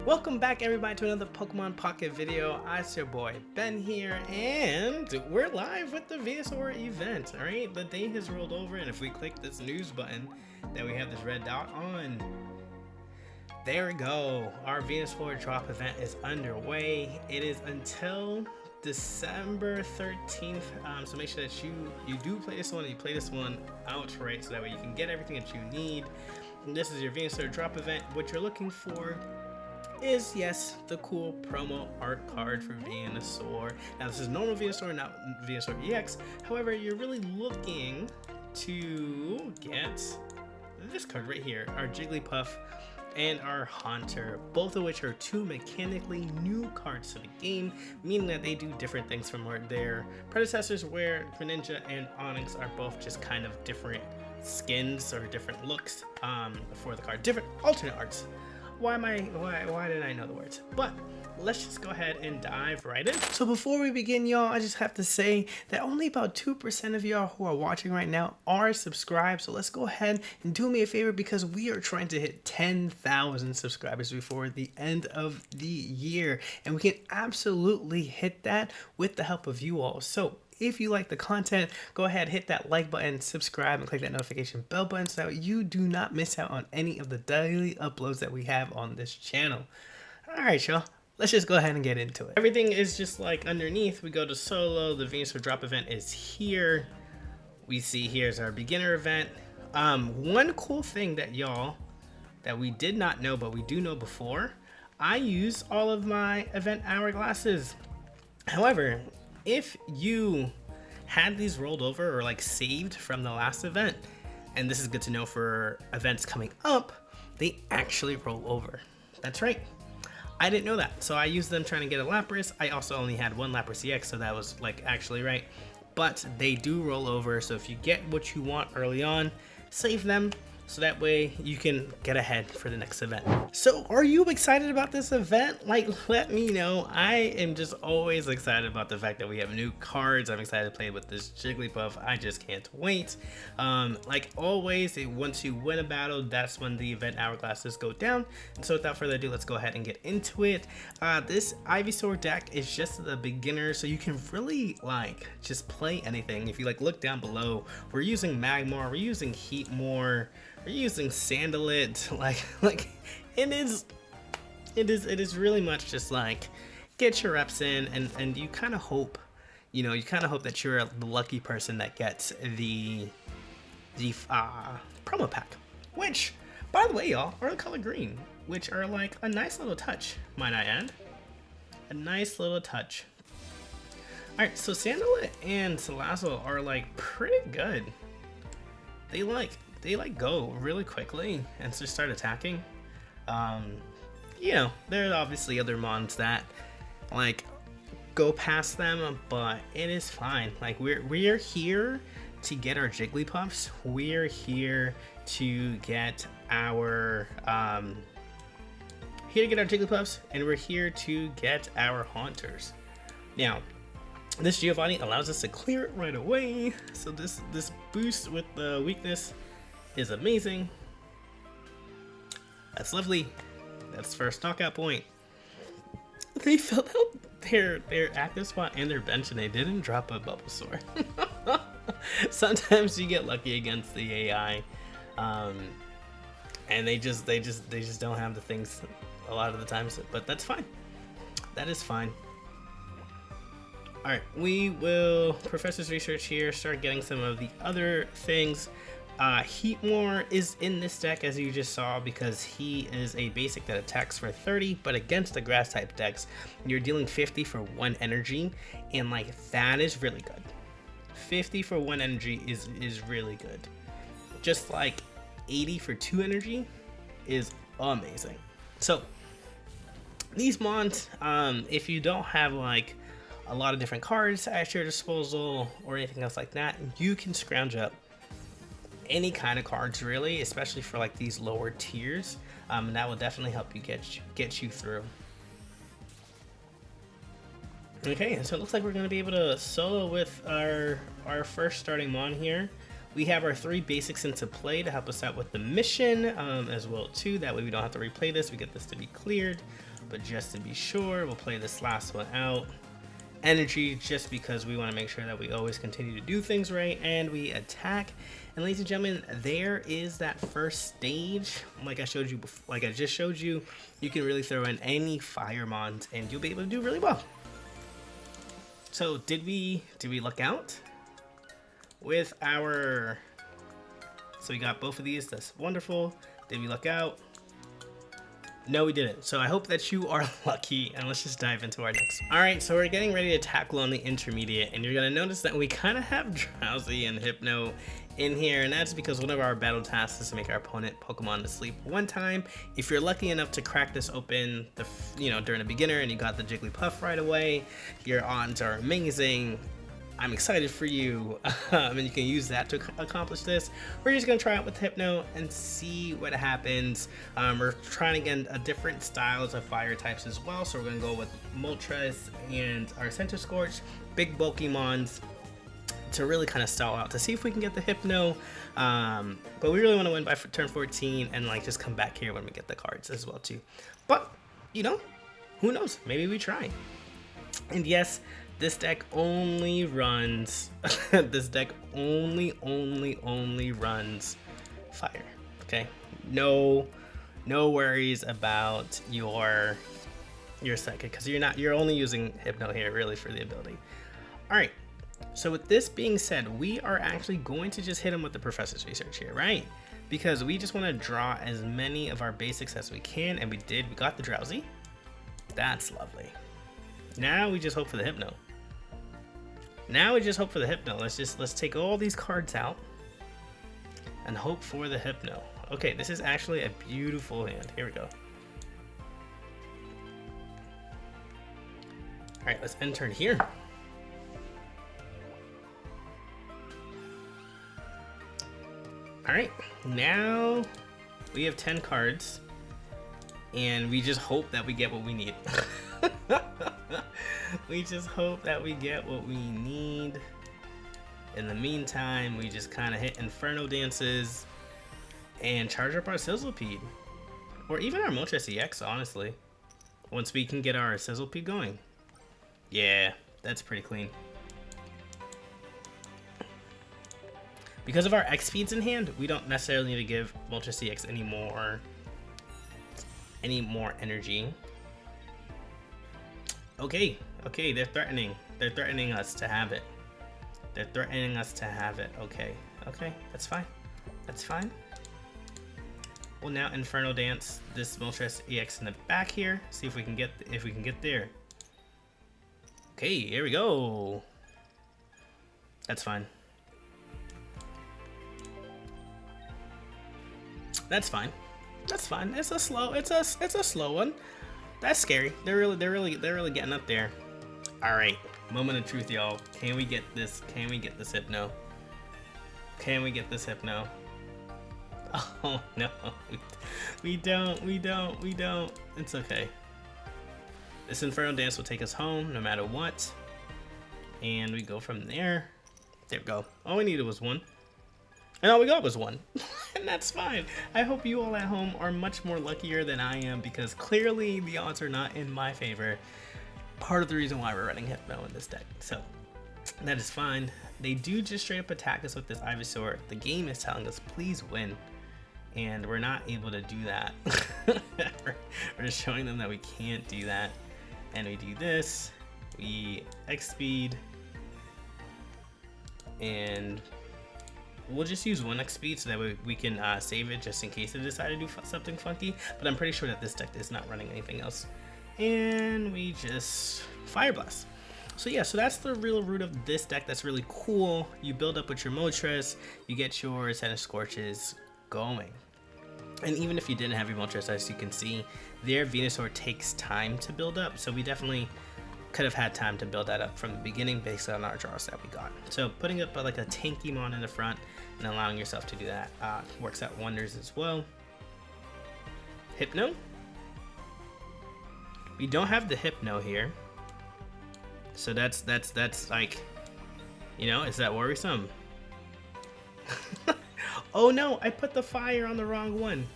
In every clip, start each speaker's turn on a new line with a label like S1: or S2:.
S1: Welcome back everybody to another Pokemon Pocket video. It's your boy Ben here, and we're live with the Venusaur event. Alright, the day has rolled over, and if we click this news button that we have this red dot on, there we go. Our Venusaur drop event is underway. It is until December 13th, so make sure that you do play this one, and you play this one outright so that way you can get everything that you need. And this is your Venusaur drop event. What you're looking for is, yes, the cool promo art card for Venusaur. Now this is normal Venusaur, not Venusaur EX. However, you're really looking to get this card right here, our Jigglypuff and our Haunter, both of which are two mechanically new cards to the game, meaning that they do different things from their predecessors, where Greninja and Onix are both just kind of different skins or different looks for the card, different alternate arts. Why didn't I know the words? But let's just go ahead and dive right in. So before we begin, y'all, I just have to say that only about 2% of y'all who are watching right now are subscribed. So let's go ahead and do me a favor, because we are trying to hit 10,000 subscribers before the end of the year. And we can absolutely hit that with the help of you all. So if you like the content, go ahead, hit that like button, subscribe, and click that notification bell button so that you do not miss out on any of the daily uploads that we have on this channel. Alright, y'all, let's just go ahead and get into it. Everything is just like underneath. We go to solo, the Venusaur drop event is here. We see here's our beginner event. One cool thing that that we did not know, but we do know before, I use all of my event hourglasses. However, if you had these rolled over or like saved from the last event, and this is good to know for events coming up, they actually roll over. That's right, I didn't know that, so I used them trying to get a Lapras. I also only had one Lapras EX, so that was like actually right, but they do roll over. So if you get what you want early on, save them so that way you can get ahead for the next event. So are you excited about this event? Like, let me know. I am just always excited about the fact that we have new cards. I'm excited to play with this Jigglypuff. I just can't wait. Like always, once you win a battle, that's when the event hourglasses go down. And so without further ado, let's go ahead and get into it. This Ivysaur deck is just the beginner, so you can really like just play anything. If you like look down below, we're using Magmar, we're using Heatmore, we're using Sandalit. Like it is really much just like get your reps in, and you kind of hope, that you're the lucky person that gets the promo pack, which by the way, y'all, are the color green, which are like a nice little touch, might I add. A nice little touch. Alright, so Sandalit and Salazzle are like pretty good. They go really quickly and just start attacking. There are obviously other mons that like go past them, but it is fine. Like we're here to get our Jigglypuffs. We're here to get our Jigglypuffs, and we're here to get our Haunters. Now, this Giovanni allows us to clear it right away. So this boost with the weakness is amazing. That's lovely. That's first knockout point. They filled out their active spot and their bench, and they didn't drop a Bulbasaur. Sometimes you get lucky against the AI, and they just don't have the things a lot of the times. But that's fine. That is fine. All right, we will Professor's Research here. Start getting some of the other things. Heatmore is in this deck, as you just saw, because he is a basic that attacks for 30, but against the grass type decks, you're dealing 50 for 1 energy, and like that is really good. 50 for 1 energy is really good. Just like 80 for 2 energy is amazing. So these mons, if you don't have like a lot of different cards at your disposal or anything else like that, you can scrounge up any kind of cards really, especially for like these lower tiers, and that will definitely help you get you through. Okay, so it looks like we're going to be able to solo with our first starting mon here. We have our 3 basics into play to help us out with the mission as well too. That way we don't have to replay this. We get this to be cleared. but just to be sure, we'll play this last one out. Energy, just because we want to make sure that we always continue to do things right, and we attack. And ladies and gentlemen, there is that first stage. Like I showed you before, like I just showed you, you can really throw in any fire mons and you'll be able to do really well. So did we luck out with our, so we got both of these, that's wonderful. Did we luck out? No, we didn't. So I hope that you are lucky, and let's just dive into our next. All right, so we're getting ready to tackle on the intermediate, and you're gonna notice that we kind of have Drowsy and Hypno in here, and that's because one of our battle tasks is to make our opponent Pokemon to sleep one time. If you're lucky enough to crack this open, during a beginner, and you got the Jigglypuff right away, your odds are amazing. I'm excited for you, and you can use that to accomplish this. We're just gonna try it with Hypno and see what happens. We're trying again different styles of fire types as well, so we're gonna go with Moltres and our Center Scorch, big bulky mons, to really kind of stall out to see if we can get the Hypno. But we really want to win by turn 14 and like just come back here when we get the cards as well too. But who knows? Maybe we try. And yes, this deck only runs this deck only runs fire. Okay, no worries about your second, because you're only using Hypno here really for the ability. All right, so with this being said, we are actually going to just hit him with the Professor's Research here, right? Because we just want to draw as many of our basics as we can, and we got the Drowsy. That's lovely. Now we just hope for the Hypno. Let's take all these cards out and hope for the Hypno. Okay, this is actually a beautiful hand. Here we go. All right, let's end turn here. All right, now we have 10 cards, and we just hope that we get what we need. We just hope that we get what we need. In the meantime, we just kind of hit Inferno Dances and charge up our Sizzlipede. Or even our Moltres EX, honestly. Once we can get our Sizzlipede going. Yeah, that's pretty clean. Because of our X speeds in hand, we don't necessarily need to give Moltres EX any more energy. Okay, they're threatening us to have it. Okay, that's fine. We'll now Inferno Dance this Moltres EX in the back here. See if we can get there. Okay, here we go. That's fine. It's a slow one. That's scary. They're really getting up there. All right, moment of truth, y'all. Can we get this Hypno? Oh no, we don't. It's okay. This Inferno Dance will take us home no matter what, and we go from there. There we go. All we needed was one, and all we got was one. And that's fine. I hope you all at home are much more luckier than I am, because clearly the odds are not in my favor. Part of the reason why we're running Hypno in this deck. So that is fine. They do just straight up attack us with this Ivysaur. The game is telling us please win, and we're not able to do that. We're just showing them that we can't do that. And we do this. We X speed, and we'll just use 1 X speed so that we can save it just in case they decide to do something funky. But I'm pretty sure that this deck is not running anything else. And we just Fire Blast. So yeah, so that's the real root of this deck. That's really cool. You build up with your Moltres, you get your Center Scorches going. And even if you didn't have your Moltres, as you can see, their Venusaur takes time to build up. So we definitely could have had time to build that up from the beginning based on our draws that we got. So putting up like a tanky mon in the front and allowing yourself to do that works out wonders as well. Hypno. We don't have the Hypno here. So that's like, is that worrisome? Oh no, I put the fire on the wrong one.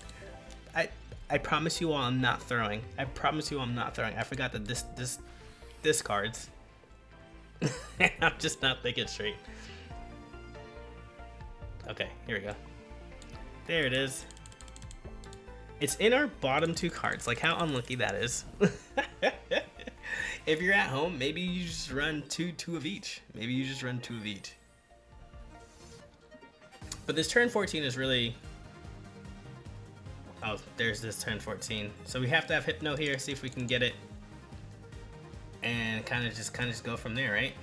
S1: I promise you all I'm not throwing. I promise you I'm not throwing. I forgot that this discards. I'm just not thinking straight. Okay, here we go. There it is. It's in our bottom 2 cards. Like, how unlucky that is. If you're at home, maybe you just run two of each. Maybe you just run 2 of each. But this turn 14 is really... Oh, there's this turn 14. So we have to have Hypno here, see if we can get it. And kind of just go from there, right?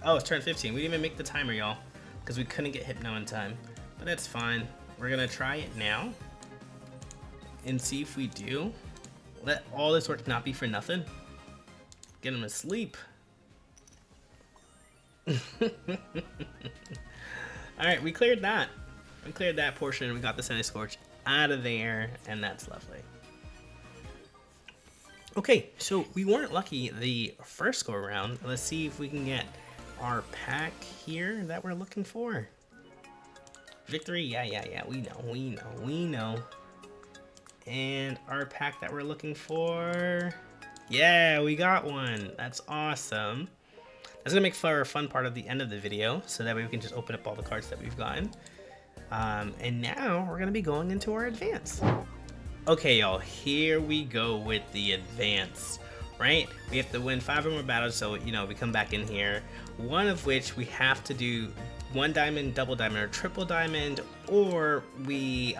S1: Oh, it's turn 15. We didn't even make the timer, y'all, because we couldn't get Hypno in time. But that's fine. We're going to try it now and see if we do. Let all this work not be for nothing. Get him asleep. Alright, we cleared that. We cleared that portion. We got the Sunny Scorch out of there, and that's lovely. Okay, so we weren't lucky the first go around. Let's see if we can get our pack here that we're looking for. Victory, yeah, we know. And our pack that we're looking for, yeah, we got one. That's awesome. That's gonna make for a fun part of the end of the video, so that way we can just open up all the cards that we've gotten. And now we're gonna be going into our advance. Okay, y'all, here we go with the advance, right? We have to win 5 or more battles, so, you know, we come back in here. One of which we have to do 1 diamond, double diamond, or triple diamond, or we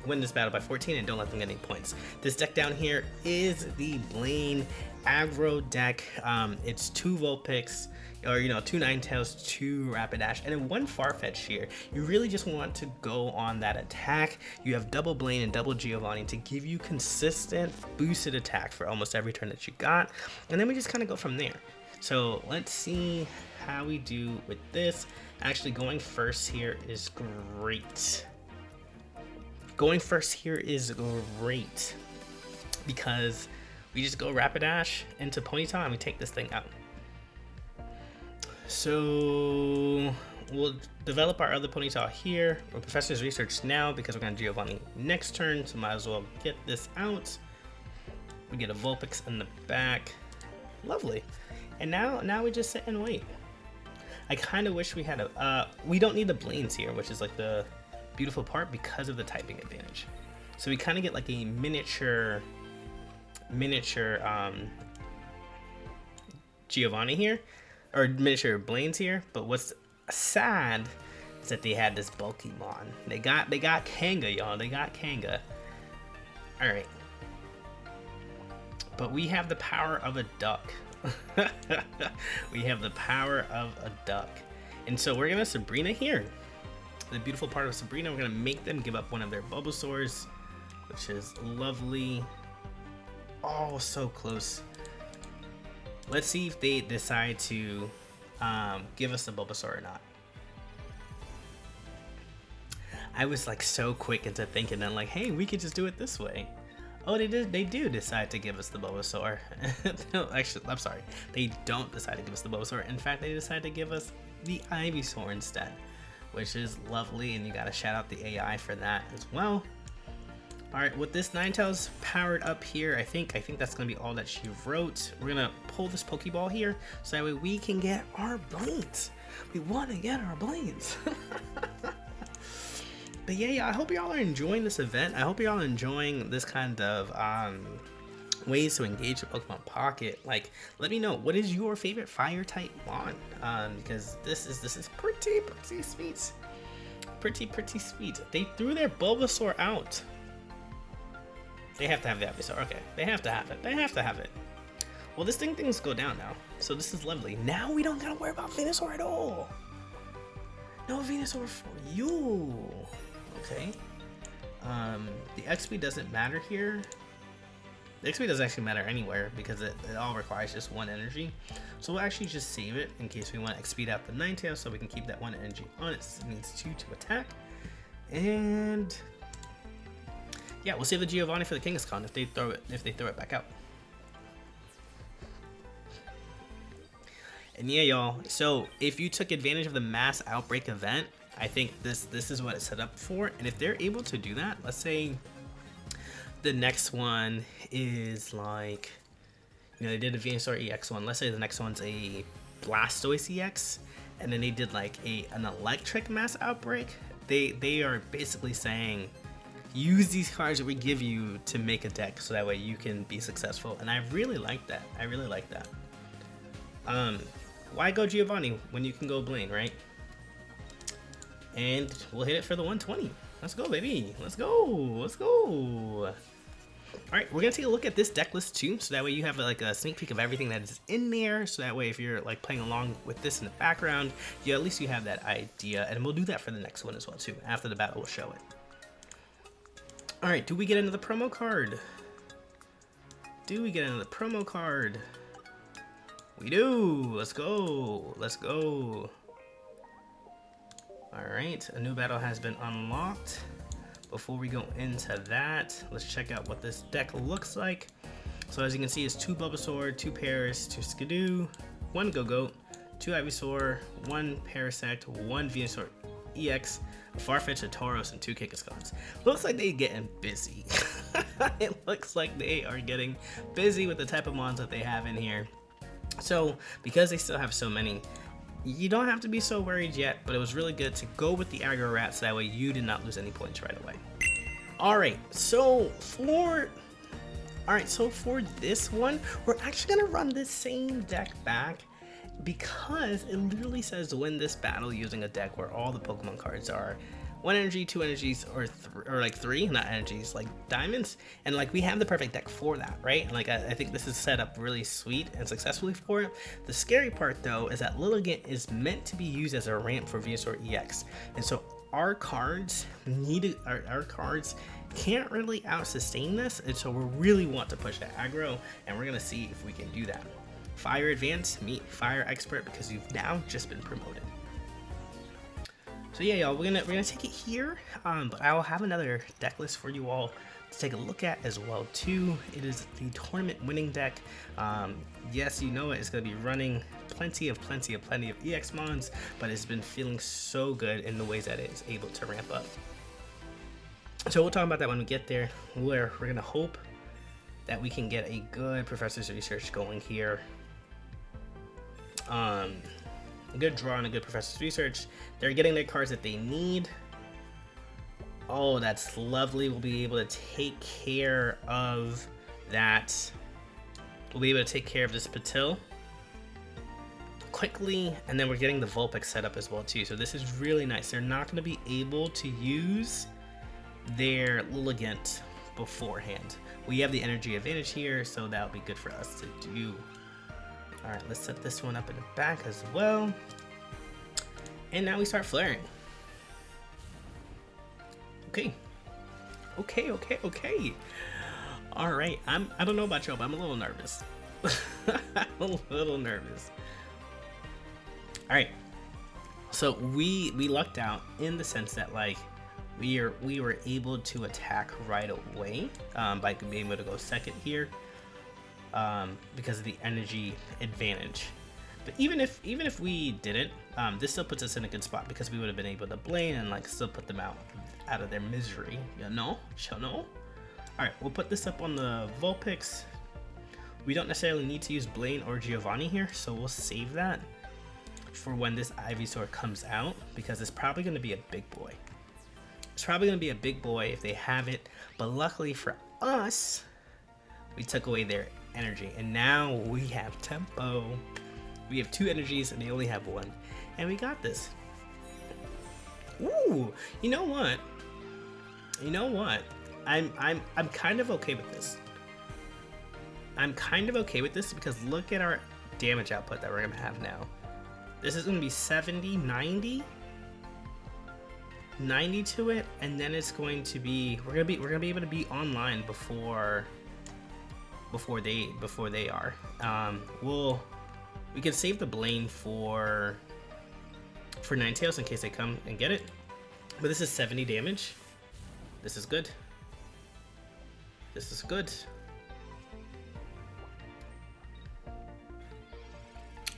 S1: win this battle by 14 and don't let them get any points. This deck down here is the Blaine aggro deck. It's 2 Vulpix, or, you know, 2 Ninetales, 2 Rapidash, and then 1 Farfetch here. You really just want to go on that attack. You have double Blaine and double Giovanni to give you consistent boosted attack for almost every turn that you got, and then we just kind of go from there. So let's see how we do with this. Actually, going first here is great. Going first here is great because we just go Rapidash into Ponyta and we take this thing out. So we'll develop our other Ponyta here. We're Professor's Research now because we're going to Giovanni next turn, so might as well get this out. We get a Vulpix in the back. Lovely. And now we just sit and wait. I kind of wish we had a... we don't need the Blaines here, which is like the beautiful part because of the typing advantage. So we kind of get like a miniature Giovanni here, or miniature Blaines here. But what's sad is that they had this Pokemon. They got Kanga, y'all. They got Kanga. All right. But we have the power of a duck. We have the power of a duck. And so we're gonna Sabrina here. The beautiful part of Sabrina, we're gonna make them give up one of their Bulbasaurs, which is lovely. Oh, so close. Let's see if they decide to give us the Bulbasaur or not. I was like so quick into thinking that, like, hey, we could just do it this way. Oh, they do decide to give us the Bulbasaur. No, actually, I'm sorry. They don't decide to give us the Bulbasaur. In fact, they decide to give us the Ivysaur instead, which is lovely, and you gotta shout out the AI for that as well. All right, with this Ninetales powered up here, I think that's gonna be all that she wrote. We're gonna pull this Pokeball here, so that way we can get our Blaines. We want to get our Blaines. But yeah, I hope y'all are enjoying this event. I hope y'all are enjoying this kind of ways to engage with Pokemon Pocket. Like, let me know, what is your favorite fire type mon? Because this is pretty sweet. Pretty sweet. They threw their Bulbasaur out. They have to have the Ivysaur. Okay, they have to have it. Well, things go down now, so this is lovely. Now we don't gotta worry about Venusaur at all. No Venusaur for you. Okay. The XP doesn't matter here. The XP doesn't actually matter anywhere because it all requires just 1 energy. So we'll actually just save it in case we want to XP out the Ninetales, so we can keep that 1 energy on it. It needs 2 to attack. And yeah, we'll save the Giovanni for the Kangaskhan if they throw it back out. And yeah, y'all, so if you took advantage of the mass outbreak event, I think this is what it's set up for. And if they're able to do that, let's say the next one is like, you know, they did a Venusaur EX one. Let's say the next one's a Blastoise EX, and then they did like an electric mass outbreak. They are basically saying, use these cards that we give you to make a deck so that way you can be successful. And I really like that. I really like that. Why go Giovanni when you can go Blaine, right? And we'll hit it for the 120. Let's go, baby. Let's go. Let's go. Alright, we're going to take a look at this deck list too, so that way you have like a sneak peek of everything that is in there, so that way if you're like playing along with this in the background, at least you have that idea, and we'll do that for the next one as well too. After the battle, we'll show it. Alright, do we get into the promo card? Do we get into the promo card? We do! Let's go! Let's go! Alright, a new battle has been unlocked. Before we go into that, let's check out what this deck looks like. So as you can see, it's 2 Bulbasaur, 2 Paras, 2 Skidoo, 1 Go-Goat, 2 Ivysaur, 1 Parasect, 1 Venusaur EX, a Farfetch'd, a Tauros, and 2 Kikascons. Looks like they're getting busy. It looks like they are getting busy with the type of mons that they have in here. So because they still have so many, you don't have to be so worried yet, but it was really good to go with the aggro rats, so that way you did not lose any points right away. Alright, so for this one, we're actually gonna run this same deck back, because it literally says win this battle using a deck where all the Pokemon cards are 1 energy, 2 energies, or like 3, not energies, like diamonds. And like we have the perfect deck for that, right? And like I think this is set up really sweet and successfully for it. The scary part though is that Lilligant is meant to be used as a ramp for Venusaur EX. And so our cards our cards can't really out sustain this, and so we really want to push that aggro, and we're gonna see if we can do that. Fire Advance, meet Fire Expert, because you've now just been promoted. So yeah, y'all, we're gonna take it here, but I will have another deck list for you all to take a look at as well too. It is the tournament winning deck. Yes, you know it. It's gonna be running plenty of EX mons, but it's been feeling so good in the ways that it is able to ramp up. So we'll talk about that when we get there. We're gonna hope that we can get a good Professor's Research going here. A good draw and a good Professor's Research. They're getting their cards that they need. Oh, that's lovely. We'll be able to take care of that. We'll be able to take care of this Patil quickly, and then we're getting the Vulpix set up as well too. So this is really nice. They're not going to be able to use their Lilligant beforehand. We have the energy advantage here, so that'll be good for us to do. Alright, let's set this one up in the back as well. And now we start flaring. Okay. Alright, I don't know about y'all, but I'm a little nervous. I'm a little nervous. Alright. So we lucked out in the sense that like we were able to attack right away by being able to go second here. Because of the energy advantage. But even if we didn't, this still puts us in a good spot, because we would have been able to Blaine and like still put them out of their misery. You know? Alright, we'll put this up on the Vulpix. We don't necessarily need to use Blaine or Giovanni here, so we'll save that for when this Ivysaur comes out, because it's probably going to be a big boy. It's probably going to be a big boy if they have it, but luckily for us, we took away their energy, and now we have tempo. We have 2 energies and they only have 1, and we got this. Ooh, you know what? I'm kind of okay with this. I'm kind of okay with this because look at our damage output that we're gonna have now. This is gonna be 70, 90 to it, and then it's going to be we're gonna be able to be online before they are. We can save the Blaine for Ninetales in case they come and get it. But this is 70 damage. This is good. This is good.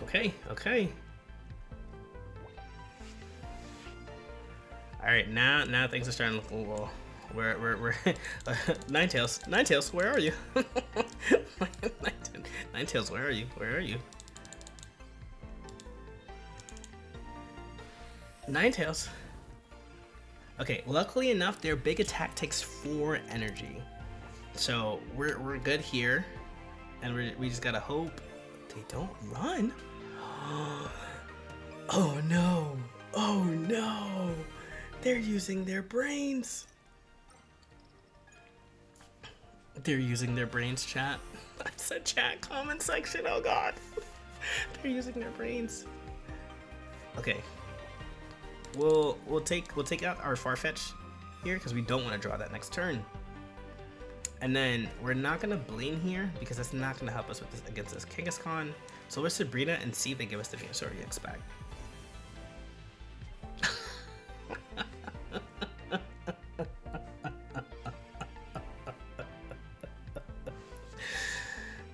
S1: Okay. All right, now things are starting to look a we're Ninetales, where are you? Ninetales, where are you? Where are you? Ninetales. Okay, luckily enough, their big attack takes 4 energy, so we're good here, and we just gotta hope they don't run. Oh no! Oh no! They're using their brains. They're using their brains, chat. I said chat, comment section. Oh god. They're using their brains. Okay. We'll take out our Farfetch here because we don't want to draw that next turn. And then we're not gonna Bling here because that's not gonna help us with this against this Kangaskhan. So we're Sabrina and see if they give us the Venusaur EX back.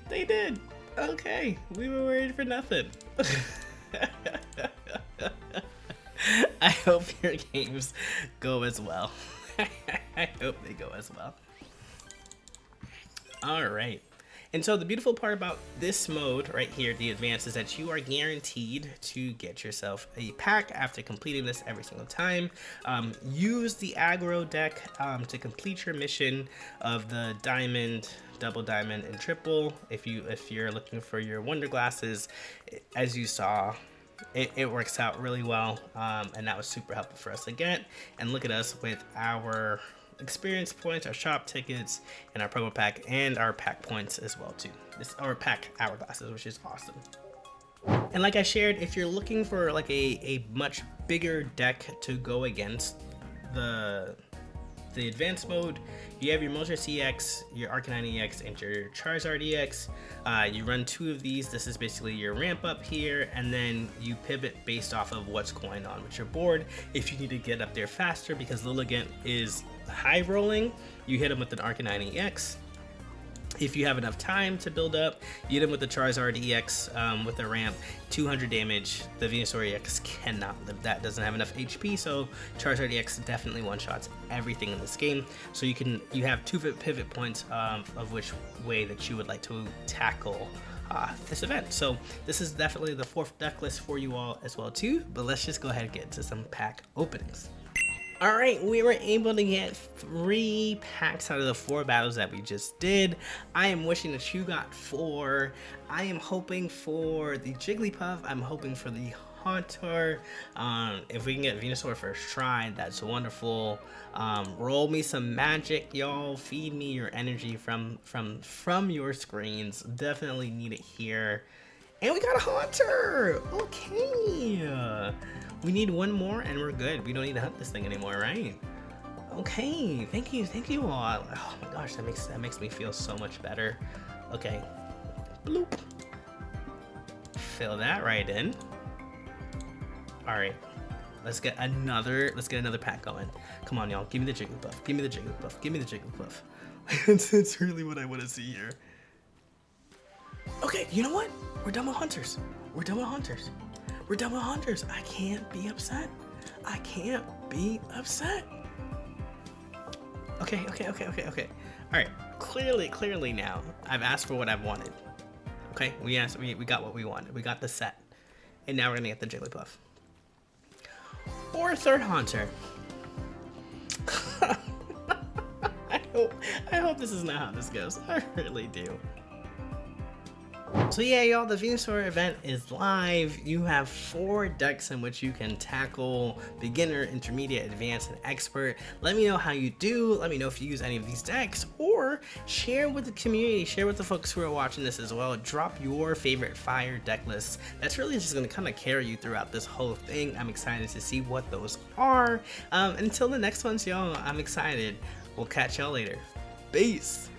S1: They did. Okay, we were worried for nothing. I hope your games go as well. I hope they go as well. All right. And so the beautiful part about this mode right here, the advance, is that you are guaranteed to get yourself a pack after completing this every single time. Use the aggro deck to complete your mission of the diamond, double diamond, and triple. If you're looking for your wonder glasses, as you saw, it works out really well, and that was super helpful for us to get. And look at us with our experience points, our shop tickets, and our promo pack, and our pack points as well too. This our pack hourglasses, which is awesome. And like I shared, if you're looking for like a much bigger deck to go against the advanced mode, you have your Moltres EX, your Arcanine EX, and your Charizard EX. You run 2 of these. This is basically your ramp up here, and then you pivot based off of what's going on with your board. If you need to get up there faster because Lilligant is high rolling, you hit him with an Arcanine EX. If you have enough time to build up, you hit him with the Charizard EX with a ramp, 200 damage. The Venusaur EX cannot live that, doesn't have enough HP, so Charizard EX definitely one-shots everything in this game. So you have 2 pivot points of which way that you would like to tackle this event. So this is definitely the 4th deck list for you all as well too, but let's just go ahead and get into some pack openings. All right, we were able to get 3 packs out of the 4 battles that we just did. I am wishing that you got 4. I am hoping for the Jigglypuff. I'm hoping for the Haunter. If we can get Venusaur first try, that's wonderful. Roll me some magic, y'all. Feed me your energy from your screens. Definitely need it here. And we got a Haunter! Okay! We need 1 more and we're good. We don't need to hunt this thing anymore, right? Okay, thank you all. Oh my gosh, that makes me feel so much better. Okay. Bloop. Fill that right in. Alright. Let's get another pack going. Come on, y'all. Give me the Jigglypuff. Give me the Jigglypuff. Give me the Jigglypuff. It's really what I want to see here. Okay, you know what? We're done with hunters. We're done with hunters. We're done with hunters. I can't be upset. I can't be upset. Okay. All right, clearly now, I've asked for what I've wanted. Okay, we got what we wanted. We got the set. And now we're gonna get the Jigglypuff. Or a 3rd Haunter. I hope this is not how this goes. I really do. So yeah, y'all, the Venusaur event is live. You have 4 decks in which you can tackle beginner, intermediate, advanced, and expert. Let me know how you do. Let me know if you use any of these decks, or share with the community, share with the folks who are watching this as well. Drop your favorite fire deck lists. That's really just gonna kind of carry you throughout this whole thing. I'm excited to see what those are. Until the next ones, y'all, I'm excited. We'll catch y'all later. Peace.